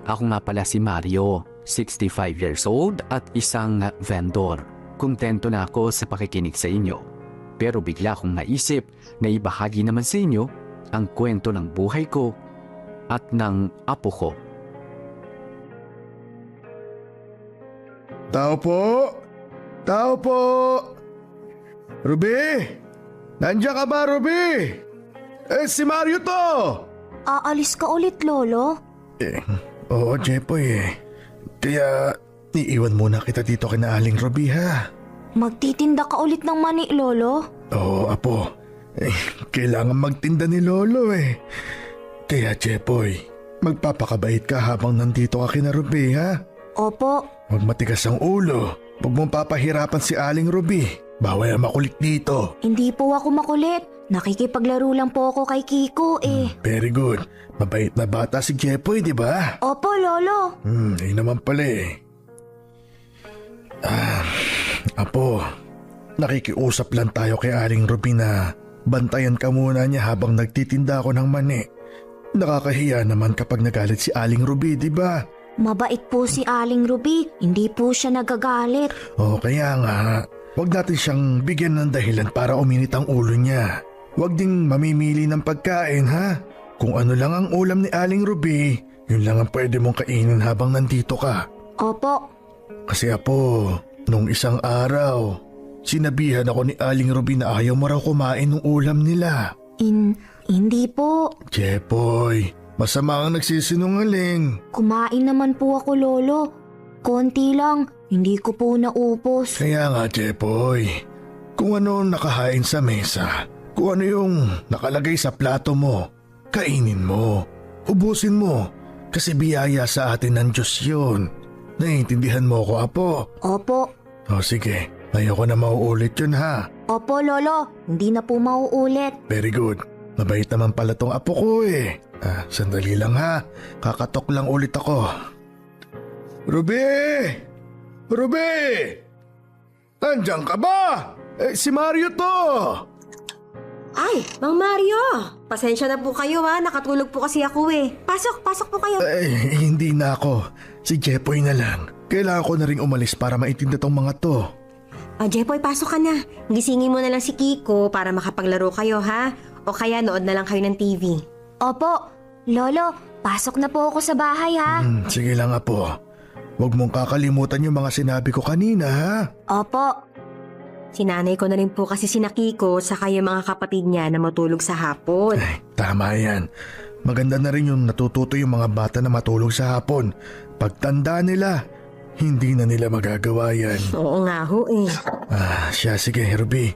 Ako nga pala si Mario, 65 years old at isang vendor. Kontento na ako sa pakikinig sa inyo. Pero bigla akong naisip na ibahagi naman sa inyo ang kwento ng buhay ko at ng apo ko. Tao po! Tao po! Ruby! Nandiyan ka ba, Ruby? Si Mario to! Aalis ka ulit, Lolo? Oo, Jepoy Kaya, iiwan muna kita dito kina Aling Ruby, ha? Magtitinda ka ulit ng mani, Lolo? Oo, apo. Kailangan magtinda ni Lolo Kaya, Jepoy, magpapakabait ka habang nandito ka kina Ruby, ha? Opo. Huwag matigas ang ulo. Huwag mong papahirapan si Aling Ruby. Bawal ang makulit dito. Hindi po ako makulit. Nakikipaglaro lang po ako kay Kiko Very good. Mabait na bata si Jepoy, di ba? Opo, Lolo. Ayun naman pala Apo, nakikiusap lang tayo kay Aling Ruby na bantayan ka muna niya habang nagtitinda ako ng mani. Nakakahiya naman kapag nagalit si Aling Ruby, di ba? Mabait po si Aling Ruby. Hindi po siya nagagalit. O kaya nga, huwag natin siyang bigyan ng dahilan para uminit ang ulo niya. Huwag ding mamimili ng pagkain, ha? Kung ano lang ang ulam ni Aling Ruby, yun lang ang pwede mong kainin habang nandito ka. Opo. Kasi apo, nung isang araw, sinabihan ako ni Aling Ruby na ayaw mo raw kumain ng ulam nila. Hindi po. Jepoy, masama ang nagsisinungaling. Kumain naman po ako, Lolo. Konti lang. Hindi ko po naupos. Kaya nga, Jepoy, kung ano nakahain sa mesa, kung ano yung nakalagay sa plato mo, kainin mo, ubusin mo, kasi biyaya sa atin ng Diyos yun. Naiintindihan mo ko, apo? Opo. O sige, ayoko na mauulit yun, ha? Opo, Lolo. Hindi na po mauulit. Very good. Mabait naman pala tong apo ko sandali lang, ha? Kakatok lang ulit ako. Ruby! Ruby! Nandiyan ka ba? Si Mario to! Ay, Mang Mario! Pasensya na po kayo nakatulog po kasi ako Pasok po kayo. Hindi na ako. Si Jepoy na lang. Kailangan ko na ring umalis para maintindihan tong mga to. Jepoy, pasok ka na. Gisingin mo na lang si Kiko para makapaglaro kayo, ha? O kaya nood na lang kayo ng TV. Opo. Lolo, pasok na po ako sa bahay, ha? Sige lang, apo. Huwag mong kakalimutan yung mga sinabi ko kanina, ha? Opo. Sinanay ko na rin po kasi sina Kiko saka yung mga kapatid niya na matulog sa hapon. Tama yan. Maganda na rin yung natututo yung mga bata na matulog sa hapon. Pagtanda nila, hindi na nila magagawa yan. Oo nga ho Siya, sige, Ruby.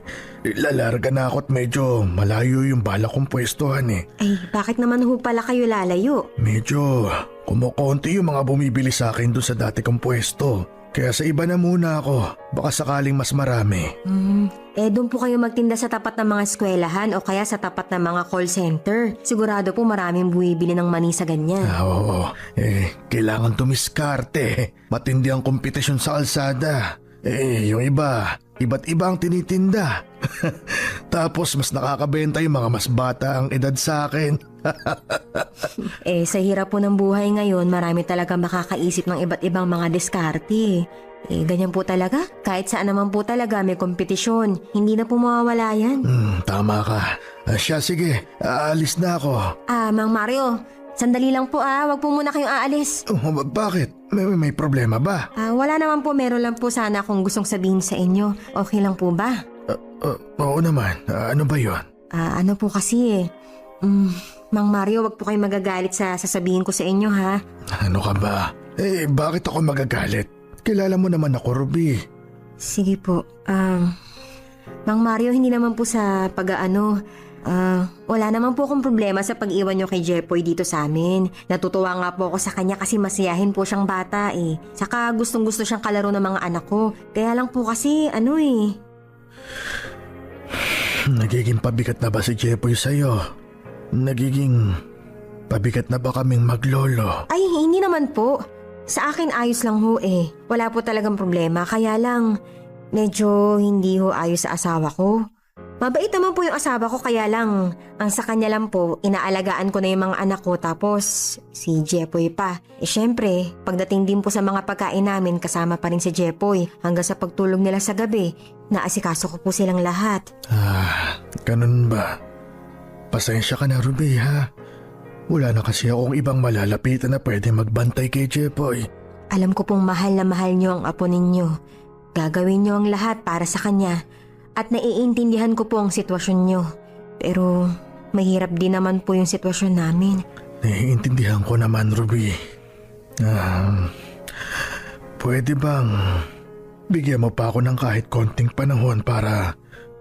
Lalarga na ako at medyo malayo yung bala kong pwestuhan Ay, bakit naman ho pala kayo lalayo? Medyo kumukonti yung mga bumibili sa akin doon sa dati kong pwesto. Kaya sa iba na muna ako, baka sakaling mas marami. Doon po kayo magtinda sa tapat ng mga eskwelahan o kaya sa tapat ng mga call center. Sigurado po maraming bumibili ng mani sa ganyan. Oo. Kailangan tumiskarte. Matindi ang kompetisyon sa kalsada. Yung iba, iba't iba ang tinitinda. Tapos mas nakakabenta yung mga mas bata ang edad sa akin. Sa hirap po ng buhay ngayon, marami talaga makakaisip ng iba't ibang mga diskarte. Ganyan po talaga. Kahit saan naman po talaga may kompetisyon. Hindi na po mawawala yan. Tama ka. Siya, sige. Aalis na ako. Mang Mario, sandali lang po Wag po muna kayong aalis. Bakit? May problema ba? Wala naman po. Meron lang po sana akong gustong sabihin sa inyo. Okay lang po ba? Oo naman. Ano ba yun? Ano po kasi Mang Mario, wag po kayong magagalit sa sasabihin ko sa inyo, ha? Ano ka ba? Bakit ako magagalit? Kilala mo naman ako, Ruby. Sige po. Mang Mario, hindi naman po sa wala naman po akong problema sa pag-iwan nyo kay Jepoy dito sa amin. Natutuwa nga po ako sa kanya kasi masiyahin po siyang bata Saka gustong-gusto siyang kalaro ng mga anak ko. Kaya lang po kasi Nagiging pabigat na ba si Jepoy sa'yo? Nagiging pabigat na ba kaming maglolo? Ay, hindi naman po. Sa akin ayos lang ho Wala po talagang problema. Kaya lang, medyo hindi ho ayos sa asawa ko. Mabait naman po yung asawa ko, kaya lang, ang sa kanya lang po, inaalagaan ko na yung mga anak ko, tapos si Jepoy pa. Syempre, pagdating din po sa mga pagkain namin, kasama pa rin si Jepoy. Hanggang sa pagtulog nila sa gabi, naasikaso ko po silang lahat. Ganun ba? Pasensya ka na, Ruby, ha? Wala na kasi akong ibang malalapitan na pwede magbantay kay Jepoy. Alam ko pong mahal na mahal niyo ang apo ninyo. Gagawin niyo ang lahat para sa kanya. At naiintindihan ko po ang sitwasyon niyo. Pero mahirap din naman po yung sitwasyon namin. Naiintindihan ko naman, Ruby. Pwede bang bigyan mo pa ako ng kahit konting panahon para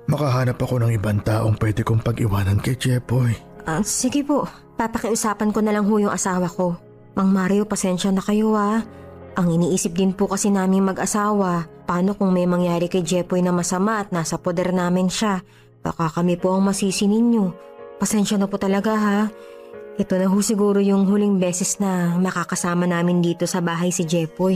makahanap ako ng ibang taong pwede kong pag-iwanan kay Jepoy? Sige po, papakiusapan ko na lang ho yung asawa ko. Mang Mario, pasensya na kayo ha. Ang iniisip din po kasi namin mag-asawa, paano kung may mangyari kay Jepoy na masama at nasa poder namin siya? Baka kami po ang masisi ninyo. Pasensya na po talaga ha. Ito na ho siguro yung huling beses na makakasama namin dito sa bahay si Jepoy.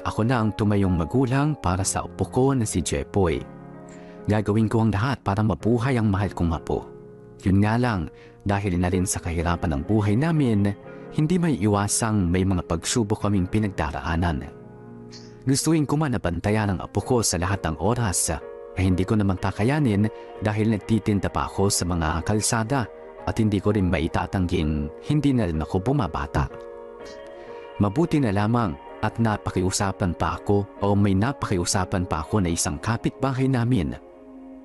Ako na ang tumayong magulang para sa apo ko na si Jepoy. Gagawin ko ang lahat para mabuhay ang mahal kong apo. Yun nga lang, dahil na rin sa kahirapan ng buhay namin, hindi may iwasang may mga pagsubok kaming pinagdaraanan. Gustuin ko man na bantayan ang apo ko sa lahat ng oras, ay hindi ko naman kakayanin dahil nagtitinda pa ako sa mga kalsada at hindi ko rin maitatangging hindi na rin ako bumabata. Mabuti na lamang at napakiusapan pa ako o may napakiusapan pa ako na isang kapitbahay namin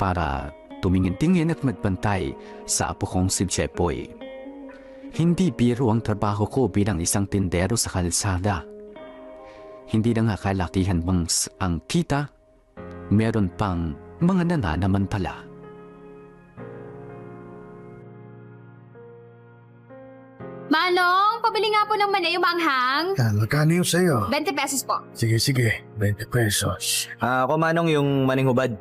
para tumingin-tingin at magbantay sa apo kong si Jepoy. Hindi biro ang trabaho ko bilang isang tindero sa kalsada. Hindi na nga kalakihan bang ang kita, meron pang mga nananamantala. Manong, pabili nga po ng mani yung manghang. Magkano yung sa'yo? 20 pesos po. Sige, 20 pesos. Ako Manong yung maning hubad.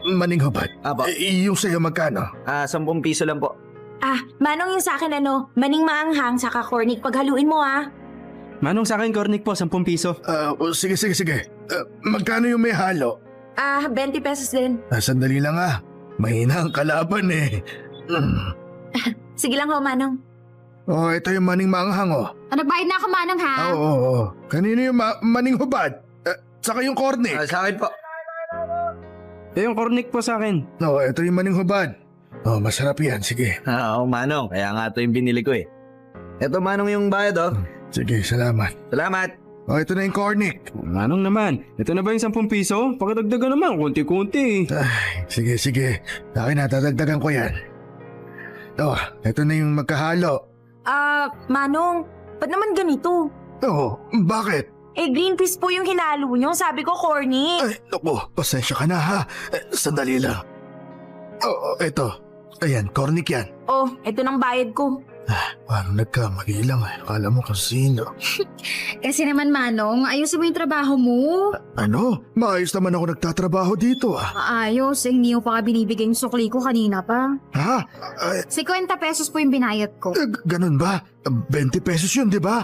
Maning hubad. Apo. Yung sa'yo magkano? 10 piso lang po. Manong yung sa akin maning maanghang saka cornic paghaluin mo Manong sa akin, cornic po, 10 piso. Sige. Magkano yung may halo? 20 pesos din. Sandali lang mahina ang kalaban eh. Sige lang ho, Manong. Ito yung maning maanghang Nagbayad na ako, Manong ha. Oo. Kanino yung maning hubad? Saka yung cornic. Sa akin po. Yung cornic po sa akin. Ito yung maning hubad. Masarap yan. Sige. Oo Manong, kaya nga ito yung binili ko eh. Eto Manong yung bayad Sige, salamat. Salamat. Ito na yung cornic. Manong naman, ito na ba yung 10 piso? Pakidagdagan naman, konti-konti. Sige. Akin na, tatagdagan ko yan. Ito na yung magkahalo. Manong, ba't naman ganito? Bakit? Green peas po yung hinalo nyo. Sabi ko cornic. Naku, pasensya ka na ha. Sandali lang. Ito. Ayan, cornic yan. Ito nang bayad ko. Parang nagkamali lang Akala mo kasino. Kasi naman, Manong, ayusin mo yung trabaho mo. Maayos naman ako nagtatrabaho dito Maayos, hindi mo pa ka binibigay yung sukli ko kanina pa. 50 pesos po yung binayad ko. Ganun ba? 20 pesos yun, di ba?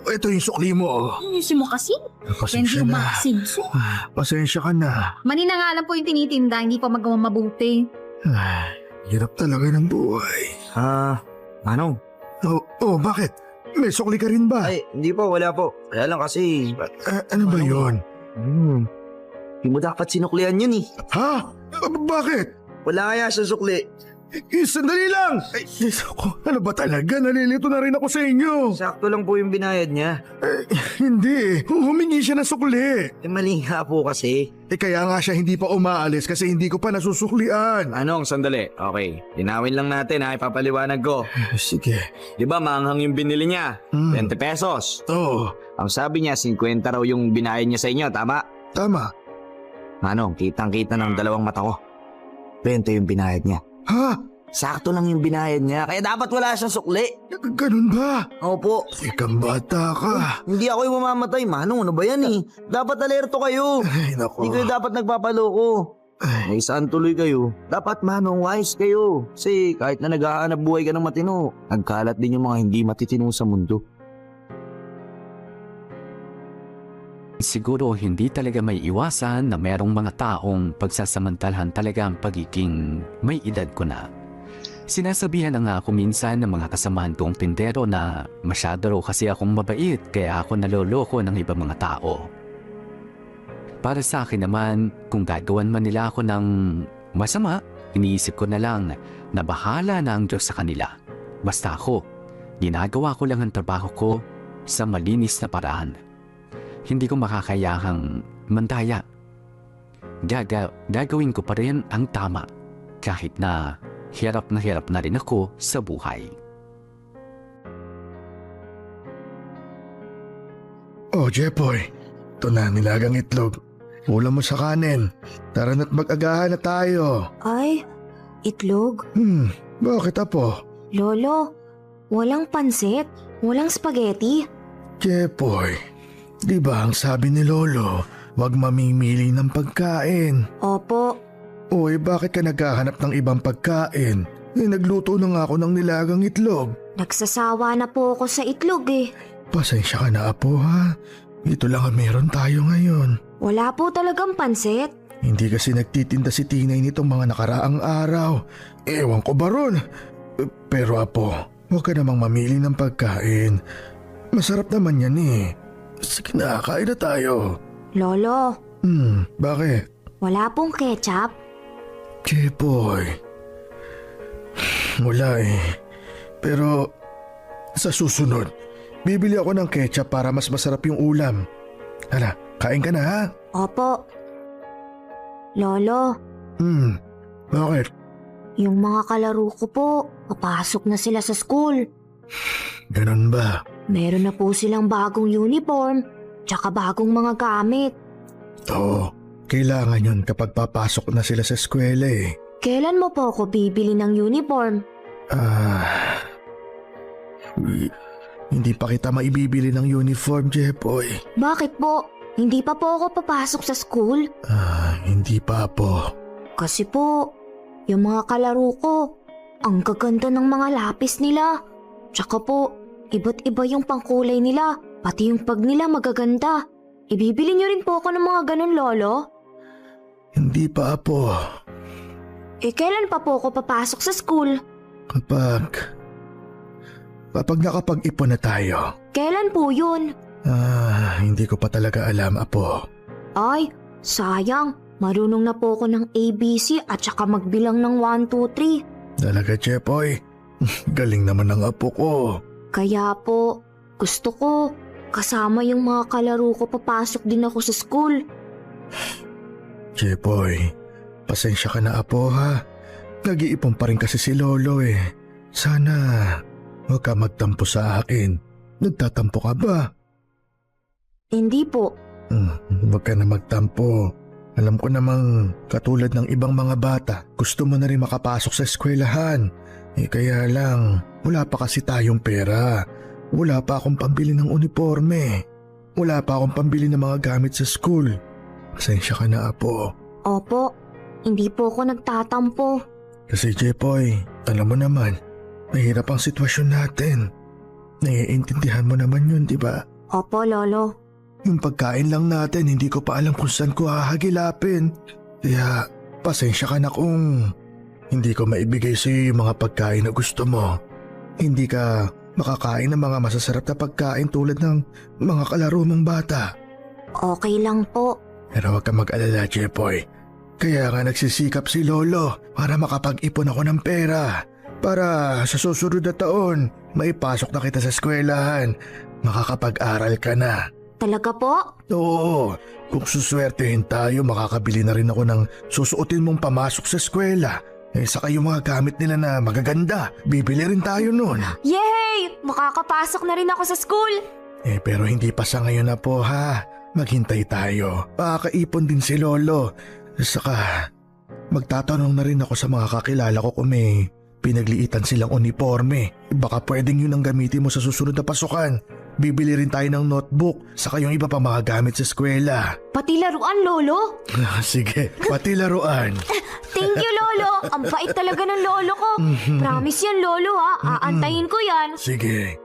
Ito yung sukli mo Ayusin mo kasi. Pasensya Hindi na. umasinso. Pasensya ka na. Mani na nga lang po yung tinitinda, hindi pa magawa mabuti. Hirap talaga ng buhay. Manong. Bakit? May sukli ka rin ba? Ay, hindi po, wala po. Kaya lang kasi... Ano ba yun? Hindi mo dapat sinuklian yun eh. Bakit? Wala kaya sa sukli. Sandali lang! Ano ba talaga? Nalilito na rin ako sa inyo. Sakto lang po yung binayad niya. Hindi. Humingi siya ng sukli. Mali nga po kasi. Kaya nga siya hindi pa umaalis kasi hindi ko pa nasusuklian. Manong, sandali. Okay, linawin lang natin ipapaliwanag ko. Sige. Di ba maanghang yung binili niya? 20 pesos. Ang sabi niya, 50 raw yung binayad niya sa inyo, tama? Tama. Manong, kitang-kita ng dalawang mata ko. 20 yung binayad niya. Sakto lang yung binayad niya, kaya dapat wala siyang sukli. Ganun ba? Opo. Ikang bata ka. Hindi ako yung mamamatay, Manong. Ano ba yan Dapat alerto kayo. Ay, naku. Hindi kayo dapat nagpapaloko. May saan tuloy kayo. Dapat, Manong, wise kayo. Kasi kahit na naghahanap buhay ka ng matino, nagkalat din yung mga hindi matitino sa mundo. Siguro hindi talaga may iwasan na merong mga taong pagsasamantalahan talaga ang pagiging may edad ko na. Sinasabihan na nga ako minsan ng mga kasamahan kong tindero na masyado raw kasi akong mabait kaya ako naloloko ng ibang mga tao. Para sa akin naman, kung gagawan man nila ako ng masama, iniisip ko na lang na bahala na ang Diyos sa kanila. Basta ako, ginagawa ko lang ang trabaho ko sa malinis na paraan. Hindi ko makakayahang mandaya. Gagawin ko pa rin ang tama kahit na hirap na rin ako sa buhay. Oh, Jepoy, ito na nilagang itlog. Ulam mo sa kanin. Tara na't mag-agahan na tayo. Ay, itlog? Bakit apo? Lolo, walang pansit, walang spaghetti. Jepoy, di ba ang sabi ni Lolo, wag mamimili ng pagkain? Opo, Oy, bakit ka naghahanap ng ibang pagkain? Nagluto na nga ako ng nilagang itlog. nagsasawa na po ako sa itlog eh. Pasensya ka na apo ha. Ito lang ang meron tayo ngayon. Wala po talagang pansit. Hindi kasi nagtitinda si Tinay nitong mga nakaraang araw. Ewan ko ba ron? Pero apo, huwag ka namang mamili ng pagkain. Masarap naman yan eh. Sige na, kain na tayo. Lolo, Bakit? wala pong ketchup. Jepoy. Wala eh. Pero sa susunod, bibili ako ng ketchup para mas masarap yung ulam. Hala, kain ka na ha? Opo. Lolo, Bakit? yung mga kalaro ko po, papasok na sila sa school. Ganun ba? Meron na po silang bagong uniform, tsaka bagong mga gamit. Oo, kailangan yun kapag papasok na sila sa eskwela eh. Kailan mo po ako bibili ng uniform? Hindi pa kita maibibili ng uniform, Jepoy. Bakit po? Hindi pa po ako papasok sa school? Hindi pa po. Kasi po, yung mga kalaro ko, ang gaganda ng mga lapis nila. Tsaka po, iba't iba yung pangkulay nila, pati yung pag nila magaganda. Ibibili niyo rin po ako ng mga ganun, Lolo? Hindi pa po. Kailan pa po ako papasok sa school? Kapag nakapag-ipon na tayo. Kailan po yun? Hindi ko pa talaga alam, apo. Ay, sayang. Marunong na po ako ng ABC at saka magbilang ng 1, 2, 3. Talaga, Jepoy. Galing naman ng apo ko. Kaya po, gusto ko, kasama yung mga kalaro ko papasok din ako sa school. Jepoy, pasensya ka na apo ha. Nag-iipon pa rin kasi si Lolo eh. Sana huwag ka magtampo sa akin. Nagtatampo ka ba? Hindi po. Huwag ka na magtampo. Alam ko namang katulad ng ibang mga bata, gusto mo na rin makapasok sa eskwelahan. Kaya lang, wala pa kasi tayong pera. Wala pa akong pambili ng uniforme. Wala pa akong pambili ng mga gamit sa school. Pasensya ka na, apo. Opo, hindi po ako nagtatampo. Kasi Jepoy, alam mo naman, mahirap ang sitwasyon natin. Naiintindihan mo naman yun, di ba? Opo, Lolo. Yung pagkain lang natin, hindi ko pa alam kung saan ko hahagilapin. Kaya, pasensya ka na kung hindi ko maibigay sa iyo yung mga pagkain na gusto mo. Hindi ka makakain ng mga masasarap na pagkain tulad ng mga kalaro mong bata. Okay lang po. Pero huwag ka mag-alala, Jepoy. Kaya nga nagsisikap si Lolo para makapag-ipon ako ng pera. Para sa susunod na taon, maipasok na kita sa eskwelahan. Makakapag-aral ka na. Talaga po? Oo, kung suswertehin tayo, makakabili na rin ako ng susuotin mong pamasok sa eskwela. Saka yung mga gamit nila na magaganda, bibili rin tayo nun. Yay! Makakapasok na rin ako sa school! Pero hindi pa sa ngayon na po ha. Maghintay tayo. Makakaipon din si Lolo. Saka, magtatanong na rin ako sa mga kakilala ko kung may pinagliitan silang uniforme. Baka pwedeng yun ang gamitin mo sa susunod na pasukan. Bibili rin tayo ng notebook, saka yung iba pa mga gamit sa eskwela. Pati laruan, Lolo? Sige, pati laruan. Thank you, Lolo. Ang bait talaga ng Lolo ko. Promise yan, Lolo ha. Aantayin ko yan. Sige.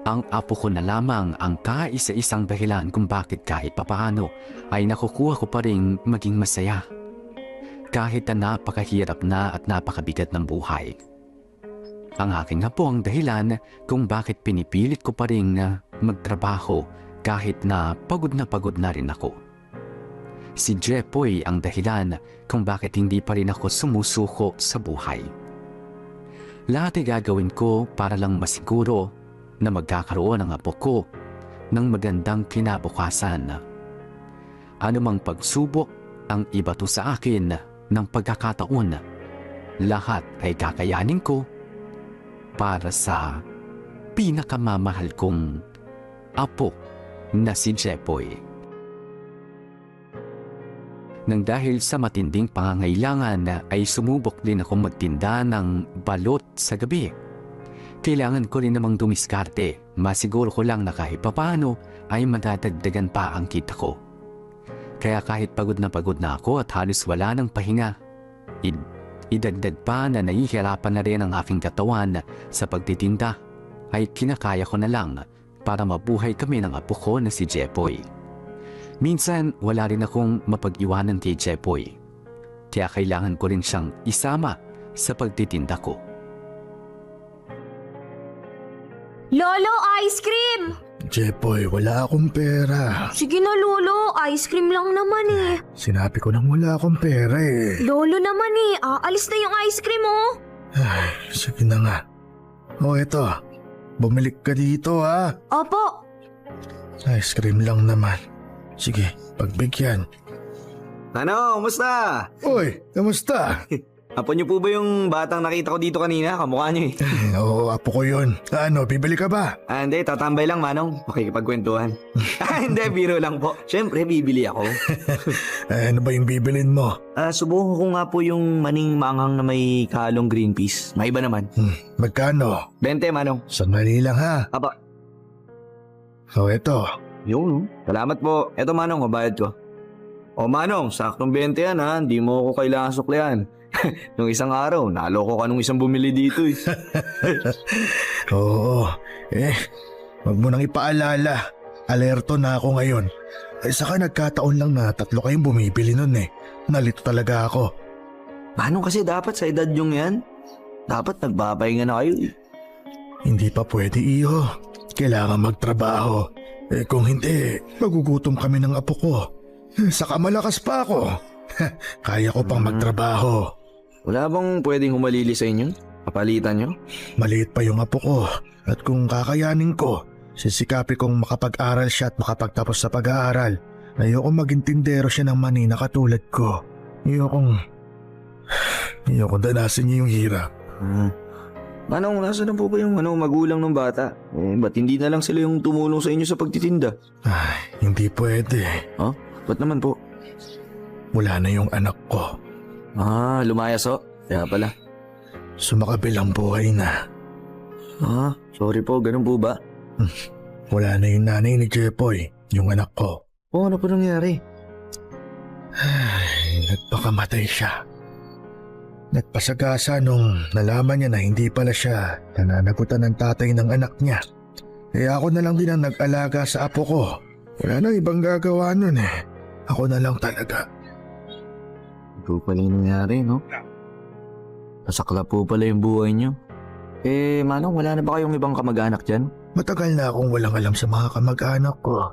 Ang apo ko na lamang ang kaisa-isang dahilan kung bakit kahit papaano ay nakukuha ko pa rin maging masaya. Kahit na napakahirap na at napakabigat ng buhay. Ang aking apo ang dahilan kung bakit pinipilit ko pa rin magtrabaho kahit na pagod na rin ako. Si Jepoy ang dahilan kung bakit hindi pa rin ako sumusuko sa buhay. Lahat ay gagawin ko para lang masiguro na magkakaroon ang apo ko ng magandang kinabukasan. Anumang pagsubok ang ibato sa akin ng pagkakataon, lahat ay kakayanin ko para sa pinakamamahal kong apo na si Jepoy. Nang dahil sa matinding pangangailangan ay sumubok din ako magtinda ng balot sa gabi. Kailangan ko rin namang dumiskarte. Masiguro ko lang na kahit papaano ay madadagdagan pa ang kita ko. Kaya kahit pagod na ako at halos wala ng pahinga, idagdag pa na nahihirapan na rin ang aking katawan sa pagtitinda, ay kinakaya ko na lang para mabuhay kami ng apo ko na si Jepoy. Minsan wala rin akong mapag-iwanan kay Jepoy. Kaya kailangan ko rin siyang isama sa pagtitinda ko. Lolo, ice cream! Jepoy, wala akong pera. Sige na, Lolo. Ice cream lang naman eh. Sinabi ko nang wala akong pera eh. Lolo naman eh. Aalis na yung ice cream oh. Ay, sige na nga. O eto, bumili ka dito ha. Opo. Ice cream lang naman. Sige, pagbigyan. Ano, kumusta? Uy, kamusta? Apo niyo po ba yung batang nakita ko dito kanina? Kamukha niyo eh. Oo, apo ko yun. Ano, bibili ka ba? Hindi, tatambay lang, Manong. Makikipagkwentuhan. Hindi, biro lang po. Siyempre, bibili ako. Ano ba yung bibilin mo? Subukan ko nga po yung maning maanghang na may kalong green peas. May iba naman. Magkano? 20, Manong. Sandali lang ha. Aba, O eto. yung. Salamat po. Eto, Manong, mabayad ko. O, Manong, saktong 20 yan ha. Hindi mo ako kailangan suklihan. Nung isang araw, naloko ka nung isang bumili dito eh. Oo. Wag mo nang ipaalala. Alerto na ako ngayon. Saka nagkataon lang na 3 kayong bumibili nun eh. Nalito talaga ako. Manong kasi dapat sa edad yung yan. Dapat nagbabahinga na kayo eh. Hindi pa pwede, iho. Kailangan magtrabaho. Kung hindi, magugutom kami ng apo ko. Saka malakas pa ako. Kaya ko pang magtrabaho. Wala bang pwedeng humalili sa inyo? Kapalitan nyo? Maliit pa yung apo ko. At kung kakayanin ko, sisikapi kong makapag-aral siya at makapagtapos sa pag-aaral. Ayokong maging tindero siya ng mani na katulad ko. Ayokong danasin niya yung hirap. Manong, nasa na po ba yung magulang ng bata? Ba't hindi na lang sila yung tumulong sa inyo sa pagtitinda? Ay, hindi pwede. Huh? Ba't naman po? Wala na yung anak ko. Lumayas o. Kaya pala. Sumakabilang buhay na. Sorry po, ganun po ba? Wala na yung nanay ni Jepoy, yung anak ko. Ano po nangyari? Ay, nagpakamatay siya. Nagpasagasa nung nalaman niya na hindi pala siya nananagutan ng tatay ng anak niya. Kaya ako na lang din ang nag-alaga sa apo ko. Wala nang ibang gagawa nun eh. Ako na lang talaga. Ito pala yung nangyari, no? Masakla po pala yung buhay niyo. Manong, wala na ba kayong ibang kamag-anak dyan? Matagal na akong walang alam sa mga kamag-anak ko.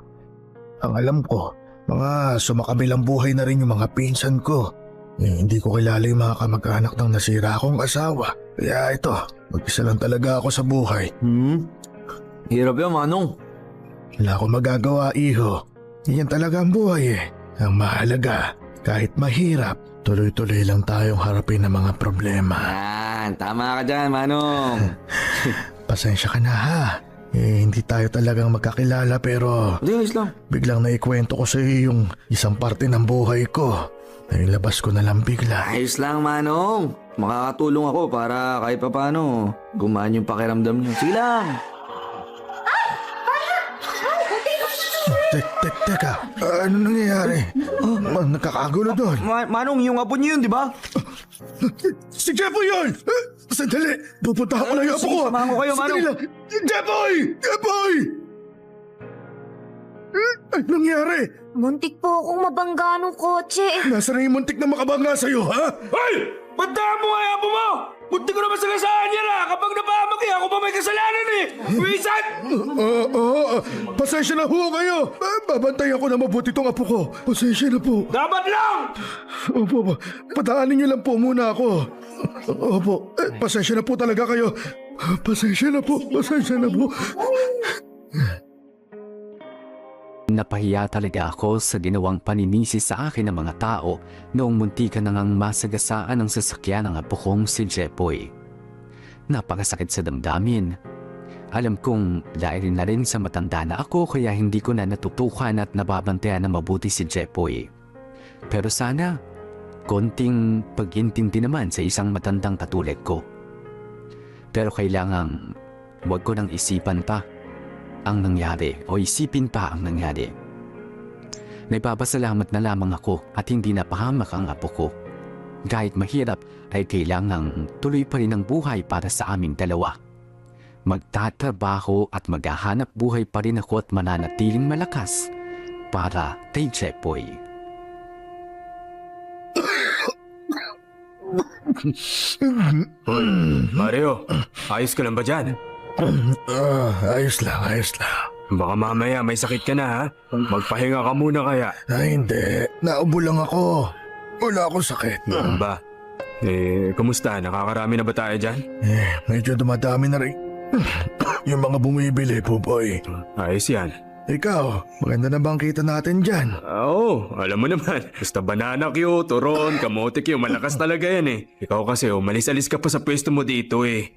Ang alam ko, mga sumakabilang buhay na rin yung mga pinsan ko. Hindi ko kilala yung mga kamag-anak ng nasira akong asawa. Kaya ito, mag-isa lang talaga ako sa buhay. Hirap yan, Manong. Wala akong magagawa, iho. Yan talaga ang buhay eh. Ang mahalaga, kahit mahirap, tuloy-tuloy lang tayong harapin ang mga problema. Tama ka dyan, Manong. Pasensya ka na ha. Hindi tayo talagang magkakilala pero Ayos lang. biglang naikwento ko sa iyo yung isang parte ng buhay ko. Nailabas ko na lang bigla. Ayos lang, Manong. Makakatulong ako para kahit paano gumaan yung pakiramdam niyo. Sige lang. Teka, ano nangyayari? Nagkakagulo doon. Manong, yung apo niyo yun, di ba? Si Jepo yun! Sandali! Pupunta ako lang yung apo ko! Samahan ko kayo, Sandali Manong. lang! Jepoy! Jepoy! Anong nangyari? Muntik po akong mabangga ng kotse. Nasaan na yung muntik na makabangga sa'yo, ha? Hoy! Bantaan mo nga yung apo mo! Munti ko naman sagasaan yan ah! Kapag napahamak ako pa may kasalanan eh! Wisan! Pasensya na ho kayo. Babantayan ko na mabuti tong apo ko. Pasensya na po. Dapat lang! Opo, padaanin niyo lang po muna ako. Opo, pasensya na po talaga kayo. Pasensya na po. Napahiya talaga ako sa ginawang paninisi sa akin ng mga tao noong muntikan na ngang masagasaan ang sasakyan ng apo kong si Jepoy. Napakasakit sa damdamin. Alam kong dahil na rin sa matanda na ako kaya hindi ko na natutukan at nababantayan na mabuti si Jepoy. Pero sana, konting pag-intindi naman sa isang matandang katulad ko. Pero kailangang huwag ko nang isipan pa ang nangyari o isipin pa ang nangyari. Nagpapasalamat na lamang ako at hindi napahamak ang apo ko. Kahit mahirap ay kailangang tuloy pa rin ang buhay para sa aming dalawa. Magtatrabaho at maghahanap buhay pa rin ako at mananatiling malakas para kay Jepoy. Mario, ayos ka lang ba dyan? Ayos lang. Baka mamaya may sakit ka na ha? Magpahinga ka muna kaya. Ay, hindi. Naubo lang ako. Wala akong sakit. Ano ba? Kumusta? Nakakarami na ba tayo dyan? Medyo dumadami na rin. Yung mga bumibili, Pupoy. Ayos yan. Ikaw, maganda na bang kita natin dyan? Oo, alam mo naman. Basta banana Q, turon, kamote Q, malakas talaga yan eh. Ikaw kasi umalis-alis ka pa sa pwesto mo dito eh.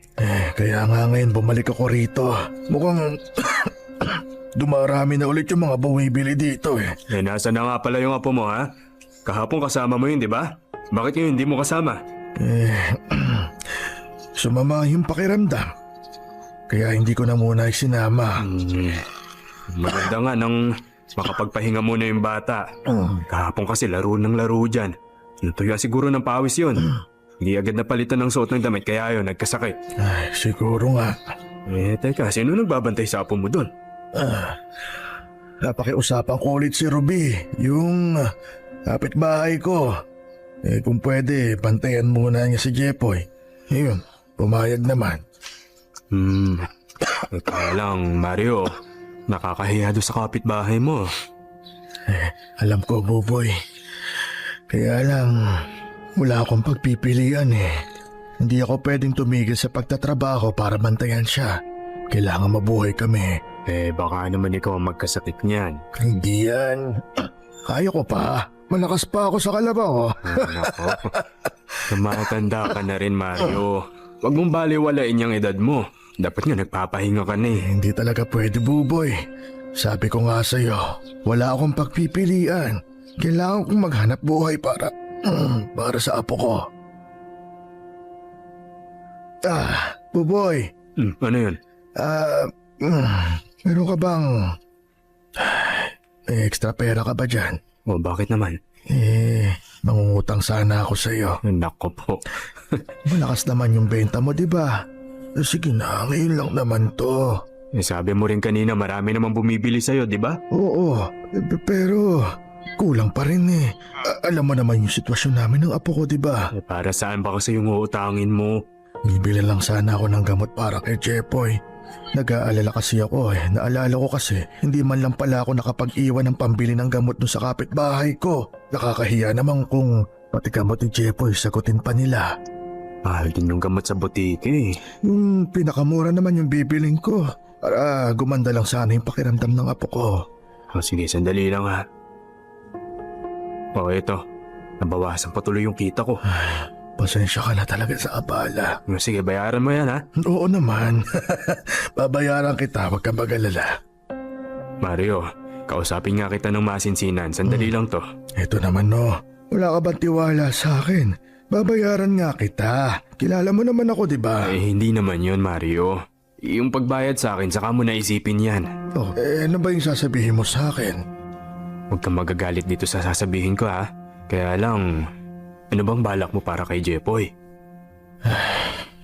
Kaya nga ngayon bumalik ako rito. Mukhang dumarami na ulit yung mga bumibili dito eh. Nasa na nga pala yung apo mo ha? Kahapon kasama mo yun, di ba? Bakit ngayon hindi mo kasama? Sumama yung pakiramdam. Kaya hindi ko na muna isinama. Maganda nga nang makapagpahinga muna yung bata. Kahapon kasi laro ng laro dyan. Natuya siguro ng pawis yun. Hindi agad napalitan ng suot ng damit kaya yun nagkasakit. Ay, siguro nga. Teka, sino nagbabantay sa apo mo dun? Napakiusapan ko ulit si Ruby, yung kapitbahay ko. Kung pwede, bantayan muna niya si Jepoy. Yun, pumayag naman. Kaya lang, Mario, nakakahiya doon sa kapitbahay mo. Alam ko, Buboy. Kaya lang, wala akong pagpipilian eh. Hindi ako pwedeng tumigil sa pagtatrabaho para bantayan siya. Kailangan mabuhay kami. Baka naman ikaw ang magkasakit niyan. Hindi yan. Kaya ko pa. Malakas pa ako sa kalabaw. Nako. Tumatanda ka na rin, Mario. Huwag mong baliwalain yung edad mo. Dapat nga nagpapahinga ka na eh. Hindi talaga pwede, Buboy. Sabi ko nga sa'yo, wala akong pagpipilian. Kailangan kong maghanap buhay para sa apo ko. Buboy. Ano yun? Meron ka bang... May extra pera ka ba dyan? Bakit naman? Mangungutang sana ako sa'yo. Nako po. Malakas naman yung benta mo, di ba? Sige na, ngayon lang naman to. Sabi mo rin kanina marami namang bumibili sa'yo, di ba? Oo, pero kulang pa rin eh. Alam mo naman yung sitwasyon namin ng apo ko, di ba? Para saan ba kasi yung uutangin mo? Bibili lang sana ako ng gamot para kay Jepoy. Nag-aalala kasi ako eh. Naalala ko kasi, hindi man lang pala ako nakapag-iwan ng pambili ng gamot dun sa kapitbahay ko. Nakakahiya naman kung pati gamot ni Jepoy sagutin pa nila. Mahal din yung gamot sa butike eh. Yung pinakamura naman yung bibiling ko. Para gumanda lang sana yung pakiramdam ng apo ko. Sige, sandali lang ha. Ito. Nabawasan pa tuloy yung kita ko. Pasensya ka na talaga sa abala. Sige, bayaran mo yan ha. Oo naman. Babayaran kita, wag kang mag-alala. Mario, kausapin nga kita ng masinsinan. Sandali lang to. Ito naman no. Wala ka bang tiwala sa akin? Babayaran nga kita. Kilala mo naman ako, di ba? Hindi naman yun, Mario. Yung pagbayad sa akin, saka mo naisipin yan. Ano ba yung sasabihin mo sa akin? Huwag kang magagalit dito sa sasabihin ko ha. Kaya lang, ano bang balak mo para kay Jepoy?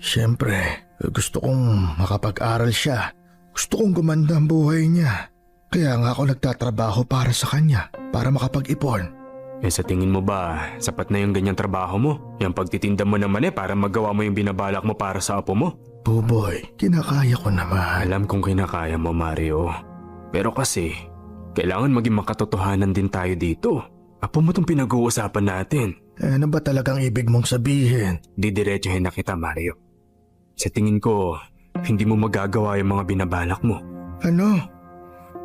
Siyempre, gusto kong makapag-aral siya. Gusto kong gumanda ang buhay niya. Kaya nga ako nagtatrabaho para sa kanya, para makapag-ipon. Eh sa tingin mo ba, sapat na yung ganyang trabaho mo? Yung pagtitinda mo ng mani para magawa mo yung binabalak mo para sa apo mo? Buboy, kinakaya ko naman. Alam kong kinakaya mo, Mario. Pero kasi, kailangan maging makatotohanan din tayo dito. Apo mo tong pinag-uusapan natin. Ano ba talagang ibig mong sabihin? Didiretsuhin na kita, Mario. Sa tingin ko, hindi mo magagawa yung mga binabalak mo. Ano?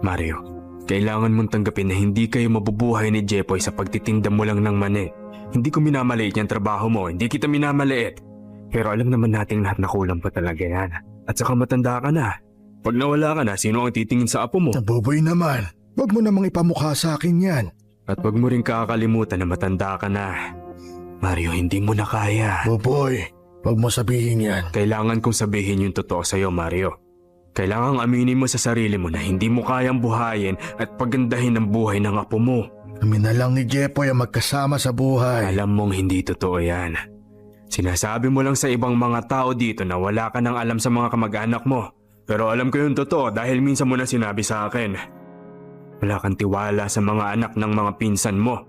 Mario, kailangan mong tanggapin na hindi kayo mabubuhay ni Jepoy sa pagtitinda mo lang ng mani. Hindi ko minamaliit yung trabaho mo, hindi kita minamaliit. Pero alam naman nating lahat na kulang pa talaga yan. At saka matanda ka na. Pag nawala ka na, sino ang titingin sa apo mo? Buboy naman, wag mo namang ipamukha sa akin yan. At wag mo rin kakalimutan na matanda ka na. Mario, hindi mo na kaya. Buboy, wag mo sabihin yan. Kailangan kong sabihin yung totoo sa'yo, Mario. Kailangang aminin mo sa sarili mo na hindi mo kayang buhayin at pagandahin ang buhay ng apo mo. Kami na lang ni Jepoy ang magkasama sa buhay. Alam mong hindi totoo yan. Sinasabi mo lang sa ibang mga tao dito na wala ka nang alam sa mga kamag-anak mo. Pero alam ko yung totoo dahil minsan mo na sinabi sa akin. Wala kang tiwala sa mga anak ng mga pinsan mo.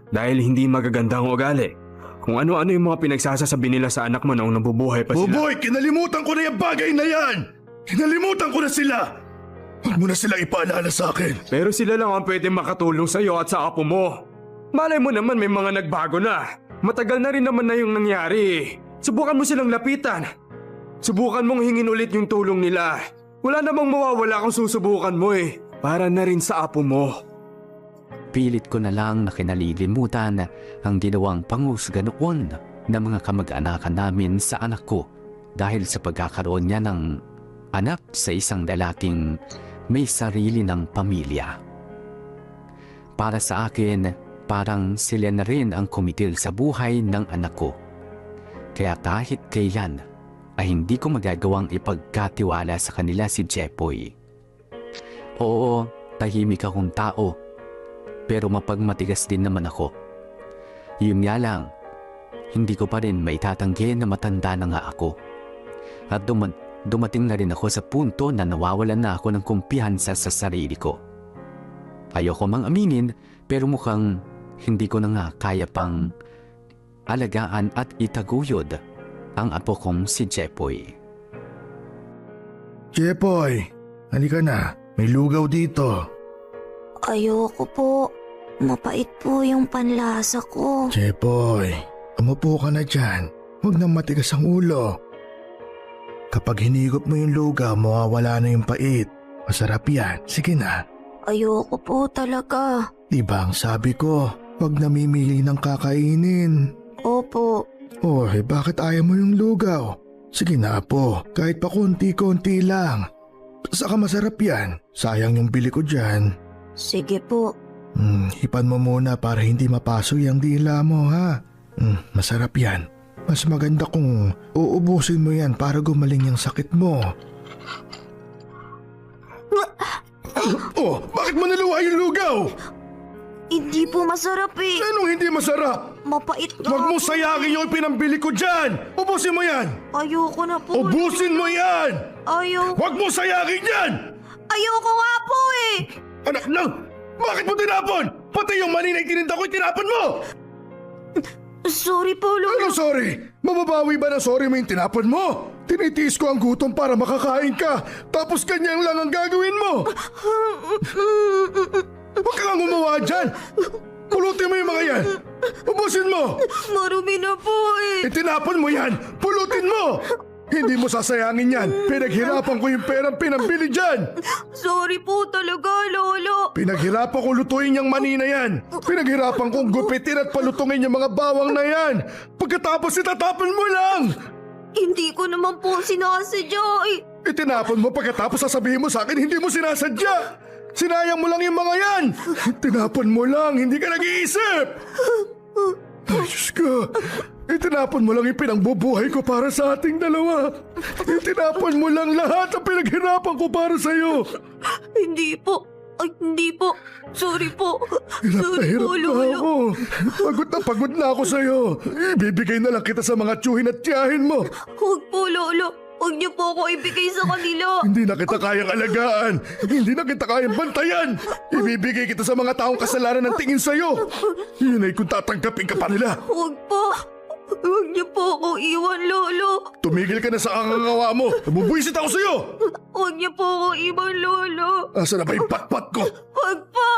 Dahil hindi magaganda ang ugali. Kung ano-ano yung mga pinagsasasabi nila sa anak mo noong nabubuhay pa sila. Buboy, kinalimutan ko na yung bagay na yan! Kinalimutan ko na sila! Huwag mo na silang ipaalala sa akin. Pero sila lang ang pwede makatulong sa iyo at sa apo mo. Malay mo naman may mga nagbago na. Matagal na rin naman na yung nangyari. Subukan mo silang lapitan. Subukan mong hingin ulit yung tulong nila. Wala namang mawawala kung susubukan mo eh. Para na rin sa apo mo. Pilit ko na lang na kinalilimutan ang ginawang pangusga noon ng mga kamag-anakan namin sa anak ko dahil sa pagkakaroon niya ng anak sa isang lalaking may sarili ng pamilya. Para sa akin, parang sila na rin ang kumitil sa buhay ng anak ko. Kaya kahit kailan ay hindi ko magagawang ipagkatiwala sa kanila si Jepoy. Oo, tahimik akong tao. Pero mapagmatigas din naman ako. Yun nga lang, hindi ko pa rin maitatanggi na matanda na nga ako. At dumating na rin ako sa punto na nawawalan na ako ng kumpiyansa sa sarili ko. Ayoko mang aminin, pero mukhang hindi ko na nga kaya pang alagaan at itaguyod ang apo kong si Jepoy. Jepoy, halika na. May lugaw dito. Ayoko po. Mapait po yung panlasa ko. Jepoy, umupo ka na dyan. Huwag nang matigas ang ulo. Kapag hinigop mo yung lugaw, mawawala na yung pait. Masarap yan. Sige na. Ayoko po talaga. Diba ang sabi ko, huwag namimili ng kakainin. Opo. Oy, bakit ayaw mo yung lugaw? Sige na po, kahit pa konti-konti lang. Saka masarap yan. Sayang yung bili ko dyan. Sige po. Hipan mo muna para hindi mapaso yung dila mo, ha? Masarap yan. Mas maganda kung uubusin mo yan para gumaling yung sakit mo. Oh, bakit mo naluwa yung lugaw? Hindi po masarap eh. Anong hindi masarap? Mapait na. Huwag mo sayangin yung pinambili ko dyan. Ubusin mo yan. Ayoko na po. Ubusin mo yan. Ayoko. Huwag mo sayangin yan. Ayoko nga po eh. Anak lang, bakit mo tinapon? Pati yung mani na itininda ko, tinapon mo! Sorry po, Lolo. Ano sorry? Mababawi ba na sorry mo yung tinapon mo? Tinitiis ko ang gutom para makakain ka, tapos kanyang lang ang gagawin mo! Huwag kang gumawa dyan! Pulutin mo yung mga yan! Ubusin mo! Marumi na po eh. Itinapon mo yan! Pulutin mo! Hindi mo sasayangin yan! Pinaghirapan ko yung perang pinambili dyan! Sorry po talaga, Lolo. Pinaghirapan ko lutuin yung mani na yan! Pinaghirapan kong gupitin at palutungin yung mga bawang na yan! Pagkatapos itatapon mo lang! Hindi ko naman po sinasadya eh. Itinapon mo pagkatapos sasabihin mo sa akin hindi mo sinasadya! Sinayang mo lang yung mga yan! Tinapon mo lang, hindi ka nag-iisip! Ay, Diyos ko! Itinapon mo lang yung pinangbubuhay ko para sa ating dalawa! Itinapon mo lang lahat ang pinaghirapan ko para sa'yo! Hindi po. Ay, hindi po. Sorry po. Hirap na hirap na ako. Pagod na ako sa'yo. Ibibigay na lang kita sa mga tiyuhin at tiyahin mo. Huwag po, Lolo. Huwag niyo po ako ibigay sa kanila. Hindi na kita kayang alagaan. Hindi na kita kayang bantayan. Ibibigay kita sa mga taong kasalanan ng tingin sa'yo. Yun ay kung tatanggapin ka pa nila. Huwag po. Huwag niyo po ako iwan, Lolo. Tumigil ka na sa angangawa mo. Nabubuisit ako sa'yo. Huwag niyo po ako iwan, Lolo. Asa na ba yung patpat ko? Huwag po.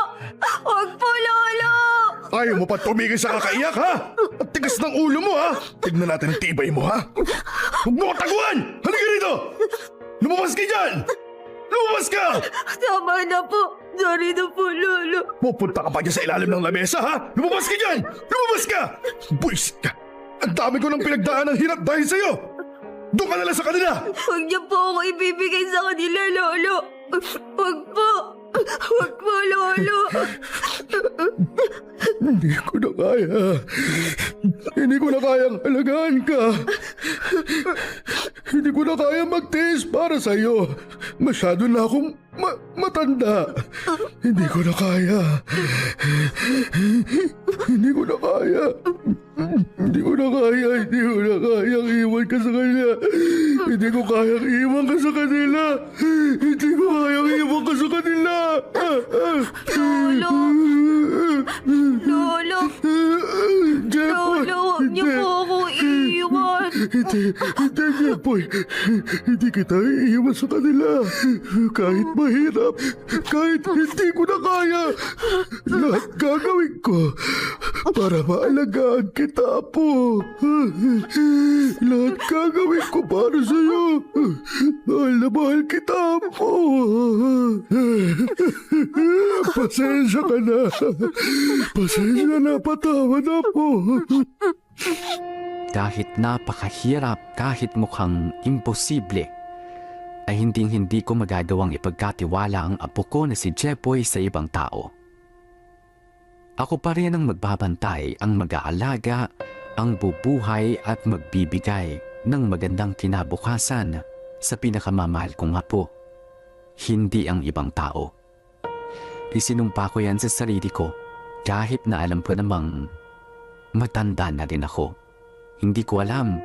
Huwag po, Lolo. Ayaw mo pa tumigil sa kakaiyak, ha? At tigas ng ulo mo, ha? Tignan natin ang tibay mo, ha? Huwag mo ko taguan! Halika rito! Lumabas ka dyan! Lumabas ka! Tama na po. Sorry na po, Lolo. Pupunta ka pa dyan sa ilalim ng lamesa, ha? Lumabas ka dyan! Lumabas ka! Buisit ka! Ang dami ko ng pinagdaan ng hirap dahil sa'yo! Doon ka na lang sa kanila! Huwag niyo po ako ibibigay sa kanila, Lolo. Huwag po. Huwag po, Lolo. Hindi ko na kaya. Hindi ko na kayang alagaan ka. Hindi ko na kaya magtiis para sa'yo. Masyado na akong matanda. Hindi ko na kaya. Hindi ko na kaya. Hindi ko na kaya. Hindi ko na kayang iwan ka sa kanila. Hindi ko kayang iwan ka sa kanila. Hindi ko kayang iwan ka sa kanila. Lolo. Lolo. Jepoy! Lolo, huwag niyo po ako iiwan. Hindi, Jepoy. Hindi kita iiwan sa kanila. Kahit mahirap, kahit hindi ko na kaya, lahat gagawin ko para maalagaan kita, Apo. Lahat gagawin ko para sa'yo. Mahal na mahal kita, Apo. Pasensya ka na. Pasensya na, patawad, Apo. Kahit napakahirap, kahit mukhang imposible, ay hindi ko magagawang ipagkatiwala ang apo ko na si Jepoy sa ibang tao. Ako pa rin ang magbabantay, ang mag-aalaga, ang bubuhay at magbibigay ng magandang kinabukasan sa pinakamamahal kong apo, hindi ang ibang tao. Isinumpa ko yan sa sarili ko kahit na alam ko namang matanda na rin ako. Hindi ko alam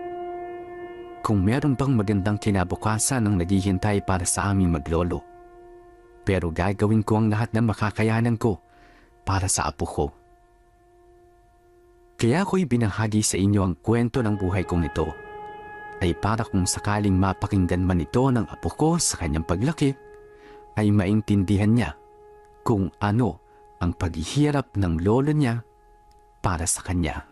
kung meron bang magandang kinabukasan ang naghihintay para sa aming maglolo. Pero gagawin ko ang lahat ng makakayanan ko para sa apo ko. Kaya ako'y binahagi sa inyo ang kwento ng buhay kong ito ay para kung sakaling mapakinggan man ito ng apo ko sa kanyang paglaki ay maintindihan niya kung ano ang paghihirap ng lolo niya para sa kanya.